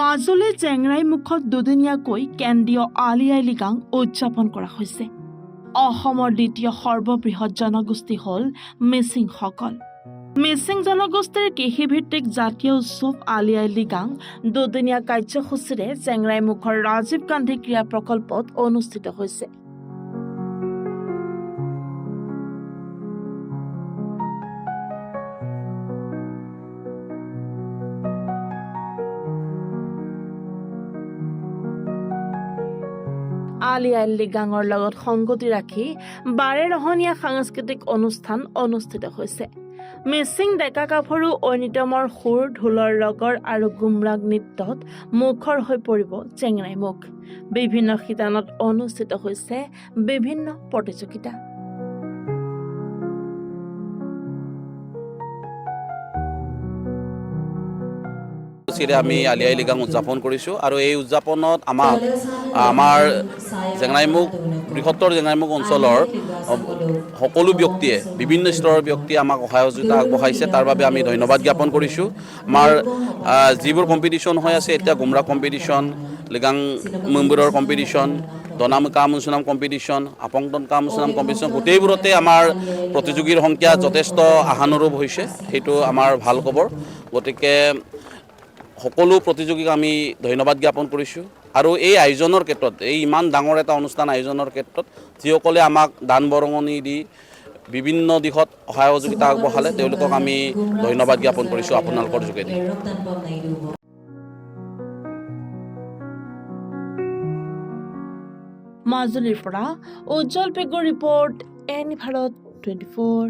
মাজুলী চেংৰাইমুখত দুদিনীয়াকৈ কেন্দ্ৰীয় আলি আই লৃগাং উদযাপন কৰা হৈছে। অসমৰ দ্বিতীয় সৰ্ববৃহৎ জনগোষ্ঠী হ'ল মিচিংসকল। মিচিং জনগোষ্ঠীৰ কৃষিভিত্তিক জাতীয় উৎসৱ আলি আই লৃগাং দুদিনীয়া কাৰ্যসূচীৰে চেংৰাইমুখৰ ৰাজীৱ গান্ধী ক্ৰীড়া প্ৰকল্পত অনুষ্ঠিত হৈছে। আলি আই লৃগাঙৰ লগত সংগতি ৰাখি বাৰেৰহণীয়া সাংস্কৃতিক অনুষ্ঠান অনুষ্ঠিত হৈছে। মিচিং ডেকা গাভৰু ঐনিতমৰ সুৰ, ঢোলৰ ৰগৰ আৰু গুমৰাগ নৃত্যত মুখৰ হৈ পৰিব চেংৰাইমুখ। বিভিন্ন শিতানত অনুষ্ঠিত হৈছে বিভিন্ন প্ৰতিযোগিতা। আমি আলি আই লৃগাং উদযাপন কৰিছোঁ আৰু এই উদযাপনত আমাৰ চেংৰাইমুখ বৃহত্তৰ চেংৰাইমুখ অঞ্চলৰ সকলো ব্যক্তিয়ে বিভিন্ন স্তৰৰ ব্যক্তিয়ে আমাক সহযোগিতা আগবঢ়াইছে। তাৰ বাবে আমি ধন্যবাদ জ্ঞাপন কৰিছোঁ। আমাৰ যিবোৰ কম্পিটিশ্যন হৈ আছে এতিয়া গুমৰাগ কম্পিটিশ্যন, লৃগাং মুম্বুৰৰ কম্পিটিশ্যন, দনাম কা মুচুনাম কম্পিটিশ্যন, আপংটন কা মুচুনাম কম্পিটিশ্যন, গোটেইবোৰতে আমাৰ প্ৰতিযোগীৰ সংখ্যা যথেষ্ট আশানুৰূপ হৈছে। সেইটো আমাৰ ভাল খবৰ। গতিকে সকলো প্ৰতিযোগীক আমি ধন্যবাদ জ্ঞাপন কৰিছোঁ। আৰু এই আয়োজনৰ ক্ষেত্ৰত, এই ইমান ডাঙৰ এটা অনুষ্ঠান আয়োজনৰ ক্ষেত্ৰত যিসকলে আমাক দান বৰঙণি দি বিভিন্ন দিশত সহযোগিতা আগবঢ়ালে তেওঁলোকক আমি ধন্যবাদ জ্ঞাপন কৰিছোঁ আপোনালোকৰ যোগেদি। মাজুলীৰ পৰা উজ্জ্বল পেগুৰ ৰিপৰ্ট, এনি ভাৰত 24।